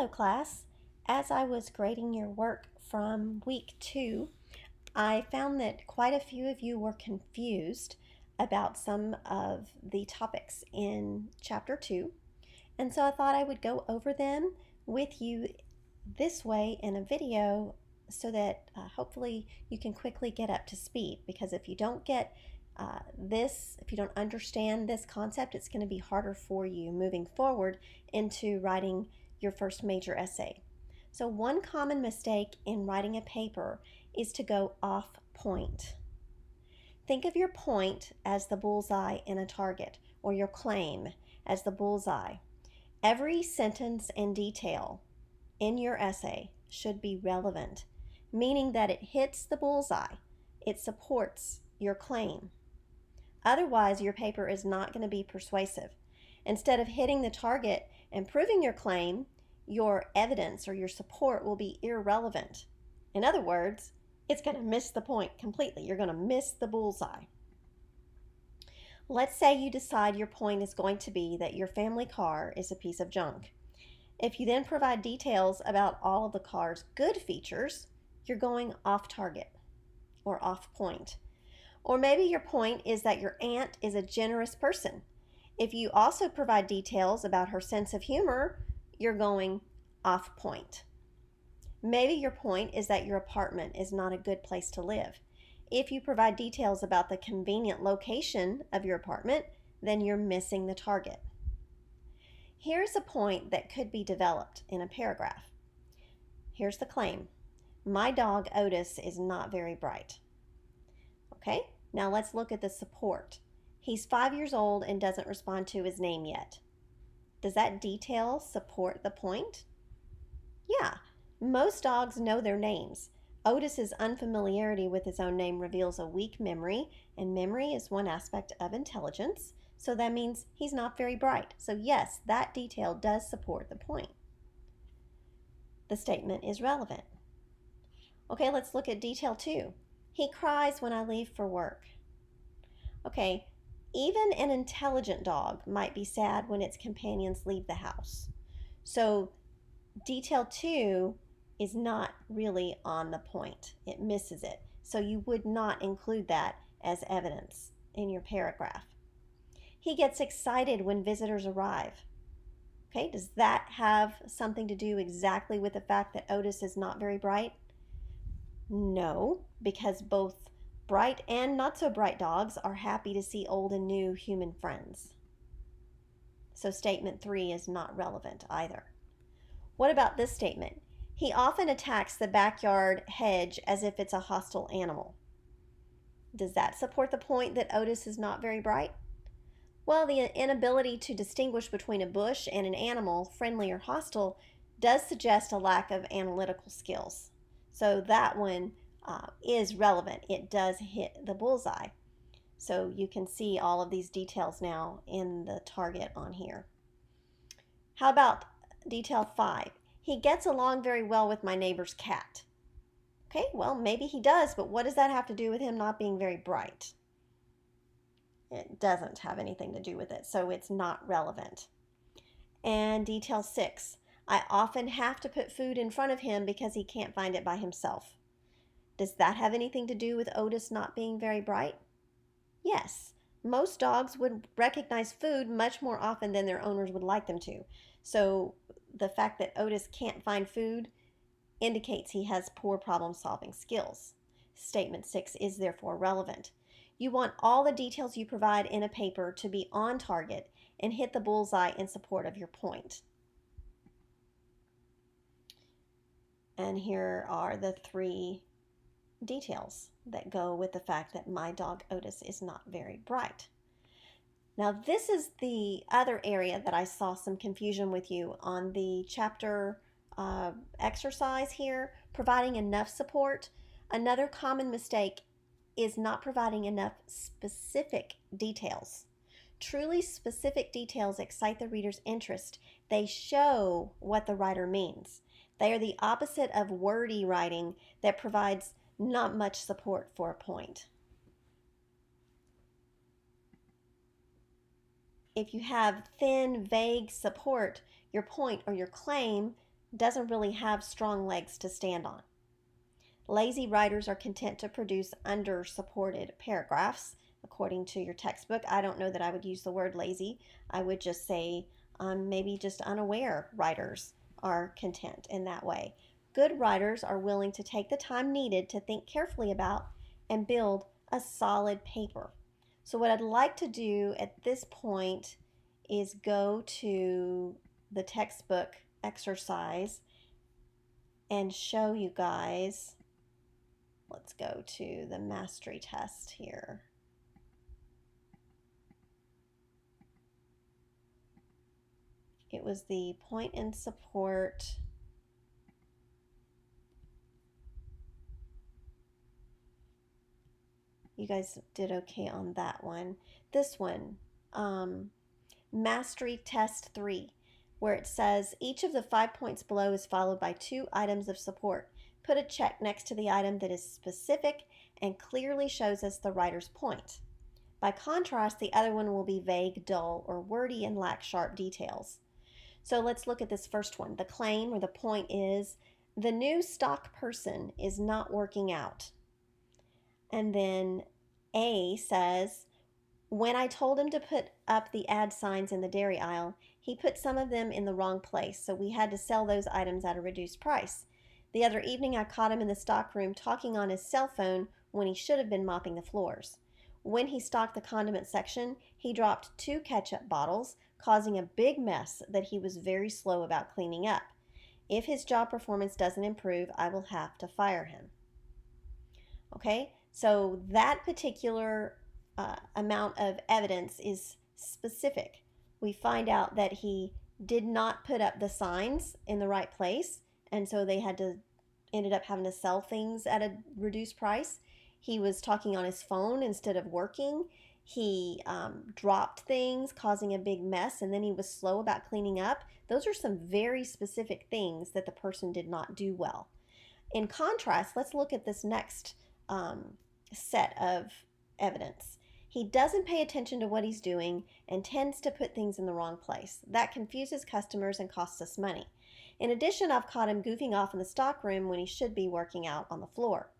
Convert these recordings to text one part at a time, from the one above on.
Hello, class. As I was grading your work from week 2, I found that quite a few of you were confused about some of the topics in chapter 2. And so I thought I would go over them with you this way in a video so that hopefully you can quickly get up to speed. Because if you don't get if you don't understand this concept, it's going to be harder for you moving forward into writing your first major essay. So, one common mistake in writing a paper is to go off point. Think of your point as the bullseye in a target, or your claim as the bullseye. Every sentence and detail in your essay should be relevant, meaning that it hits the bullseye, it supports your claim. Otherwise, your paper is not going to be persuasive. Instead of hitting the target and proving your claim, your evidence or your support will be irrelevant. In other words, it's going to miss the point completely. You're going to miss the bullseye. Let's say you decide your point is going to be that your family car is a piece of junk. If you then provide details about all of the car's good features, you're going off target or off point. Or maybe your point is that your aunt is a generous person. If you also provide details about her sense of humor, you're going off point. Maybe your point is that your apartment is not a good place to live. If you provide details about the convenient location of your apartment, then you're missing the target. Here's a point that could be developed in a paragraph. Here's the claim. My dog Otis is not very bright. Okay, now let's look at the support. He's 5 years old and doesn't respond to his name yet. Does that detail support the point? Yeah, most dogs know their names. Otis's unfamiliarity with his own name reveals a weak memory, and memory is one aspect of intelligence, so that means he's not very bright. So yes, that detail does support the point. The statement is relevant. Okay, let's look at detail 2. He cries when I leave for work. Okay, even an intelligent dog might be sad when its companions leave the house. So detail 2 is not really on the point. It misses it. So you would not include that as evidence in your paragraph. He gets excited when visitors arrive. Okay, does that have something to do exactly with the fact that Otis is not very bright? No, because both bright and not so bright dogs are happy to see old and new human friends. So statement 3 is not relevant either. What about this statement? He often attacks the backyard hedge as if it's a hostile animal. Does that support the point that Otis is not very bright? Well, the inability to distinguish between a bush and an animal, friendly or hostile, does suggest a lack of analytical skills. So that one is relevant. It does hit the bullseye. So you can see all of these details now in the target on here. How about detail 5? He gets along very well with my neighbor's cat. Okay, well, maybe he does, but what does that have to do with him not being very bright? It doesn't have anything to do with it, so it's not relevant. And detail 6, I often have to put food in front of him because he can't find it by himself. Does that have anything to do with Otis not being very bright? Yes. Most dogs would recognize food much more often than their owners would like them to. So the fact that Otis can't find food indicates he has poor problem-solving skills. Statement 6 is therefore relevant. You want all the details you provide in a paper to be on target and hit the bullseye in support of your point. And here are the 3 details that go with the fact that my dog Otis is not very bright. Now, this is the other area that I saw some confusion with you on the chapter exercise here, providing enough support. Another common mistake is not providing enough specific details. Truly specific details excite the reader's interest. They show what the writer means. They are the opposite of wordy writing that provides not much support for a point. If you have thin, vague support, your point or your claim doesn't really have strong legs to stand on. Lazy writers are content to produce under-supported paragraphs, according to your textbook. I don't know that I would use the word lazy. I would just say maybe just unaware writers are content in that way. Good writers are willing to take the time needed to think carefully about and build a solid paper. So what I'd like to do at this point is go to the textbook exercise and show you guys. Let's go to the mastery test here. It was the point and support. You guys did okay on that one. This one, mastery test 3, where it says each of the 5 points below is followed by 2 items of support. Put a check next to the item that is specific and clearly shows us the writer's point. By contrast, the other one will be vague, dull, or wordy and lack sharp details. So let's look at this first one. The claim or the point is, the new stock person is not working out. And then A says, when I told him to put up the ad signs in the dairy aisle, he put some of them in the wrong place, so we had to sell those items at a reduced price. The other evening, I caught him in the stockroom talking on his cell phone when he should have been mopping the floors. When he stocked the condiment section, he dropped 2 ketchup bottles, causing a big mess that he was very slow about cleaning up. If his job performance doesn't improve, I will have to fire him. Okay, so that particular amount of evidence is specific. We find out that he did not put up the signs in the right place, and so they ended up having to sell things at a reduced price. He was talking on his phone instead of working. He dropped things, causing a big mess, and then he was slow about cleaning up. Those are some very specific things that the person did not do well. In contrast, let's look at this next set of evidence. He doesn't pay attention to what he's doing and tends to put things in the wrong place. That confuses customers and costs us money. In addition, I've caught him goofing off in the stockroom when he should be working out on the floor.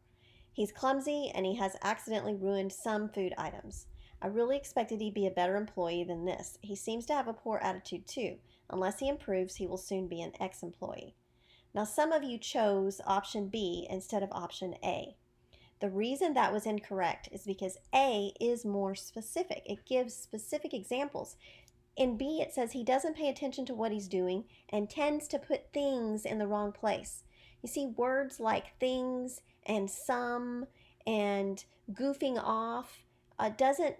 He's clumsy and he has accidentally ruined some food items. I really expected he'd be a better employee than this. He seems to have a poor attitude too. Unless he improves, he will soon be an ex-employee. Now, some of you chose option B instead of option A. The reason that was incorrect is because A is more specific. It gives specific examples. In B, it says he doesn't pay attention to what he's doing and tends to put things in the wrong place. You see, words like things and some and goofing off doesn't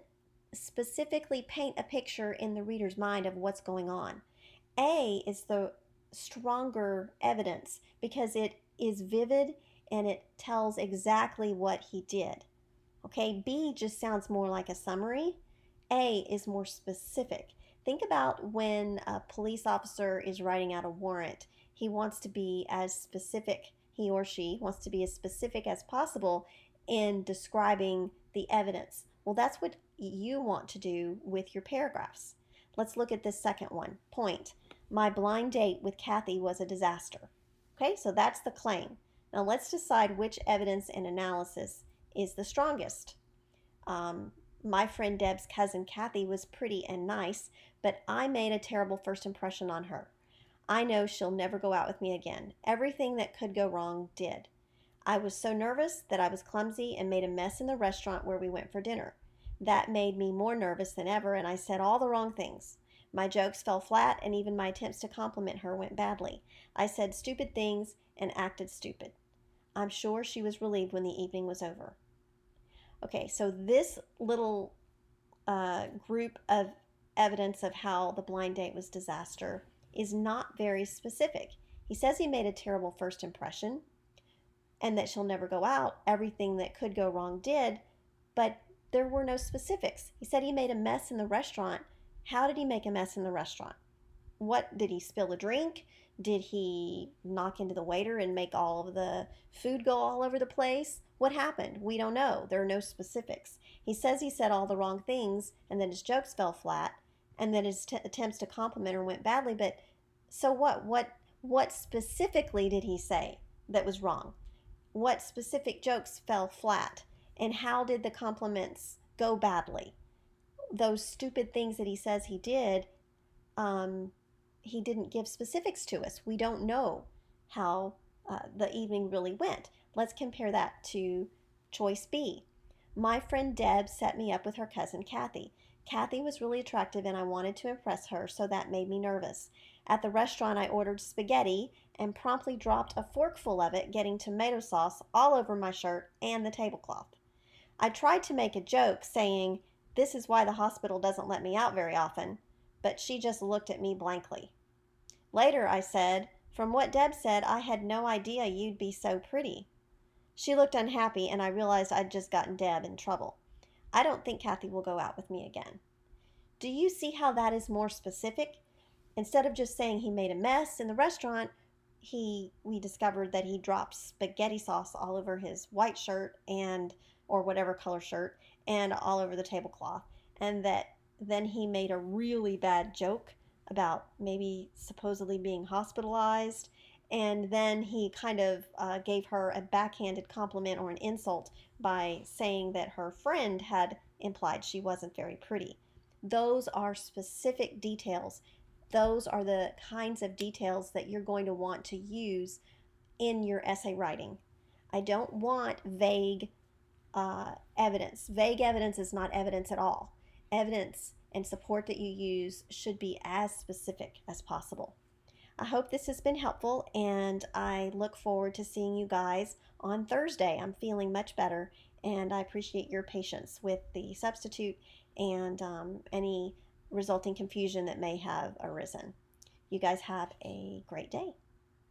specifically paint a picture in the reader's mind of what's going on. A is the stronger evidence because it is vivid and it tells exactly what he did. Okay, B just sounds more like a summary. A is more specific. Think about when a police officer is writing out a warrant. He wants to be as specific, he or she wants to be as specific as possible in describing the evidence. Well, that's what you want to do with your paragraphs. Let's look at this second one. Point. My blind date with Kathy was a disaster. Okay, so that's the claim. Now let's decide which evidence and analysis is the strongest. My friend Deb's cousin Kathy was pretty and nice, but I made a terrible first impression on her. I know she'll never go out with me again. Everything that could go wrong did. I was so nervous that I was clumsy and made a mess in the restaurant where we went for dinner. That made me more nervous than ever, and I said all the wrong things. My jokes fell flat, and even my attempts to compliment her went badly. I said stupid things and acted stupid. I'm sure she was relieved when the evening was over. Okay, so this little group of evidence of how the blind date was disaster is not very specific. He says he made a terrible first impression and that she'll never go out. Everything that could go wrong did, but there were no specifics. He said he made a mess in the restaurant. How did he make a mess in the restaurant? What, did he spill a drink? Did he knock into the waiter and make all of the food go all over the place? What happened? We don't know. There are no specifics. He says he said all the wrong things and that his jokes fell flat and that his attempts to compliment her went badly, but so what? What specifically did he say that was wrong? What specific jokes fell flat? And how did the compliments go badly? Those stupid things that he says he did, um, he didn't give specifics to us. We don't know how the evening really went. Let's compare that to choice B. My friend Deb set me up with her cousin Kathy. Kathy was really attractive and I wanted to impress her, so that made me nervous. At the restaurant, I ordered spaghetti and promptly dropped a forkful of it, getting tomato sauce all over my shirt and the tablecloth. I tried to make a joke, saying, "This is why the hospital doesn't let me out very often," but she just looked at me blankly. Later, I said, "From what Deb said, I had no idea you'd be so pretty." She looked unhappy, and I realized I'd just gotten Deb in trouble. I don't think Kathy will go out with me again. Do you see how that is more specific? Instead of just saying he made a mess in the restaurant, we discovered that he dropped spaghetti sauce all over his white shirt and or whatever color shirt and all over the tablecloth, and that then he made a really bad joke about maybe supposedly being hospitalized, and then he kind of gave her a backhanded compliment or an insult by saying that her friend had implied she wasn't very pretty. Those are specific details. Those are the kinds of details that you're going to want to use in your essay writing. I don't want vague evidence. Vague evidence is not evidence at all. Evidence and support that you use should be as specific as possible. I hope this has been helpful, and I look forward to seeing you guys on Thursday. I'm feeling much better, and I appreciate your patience with the substitute and any resulting confusion that may have arisen. You guys have a great day.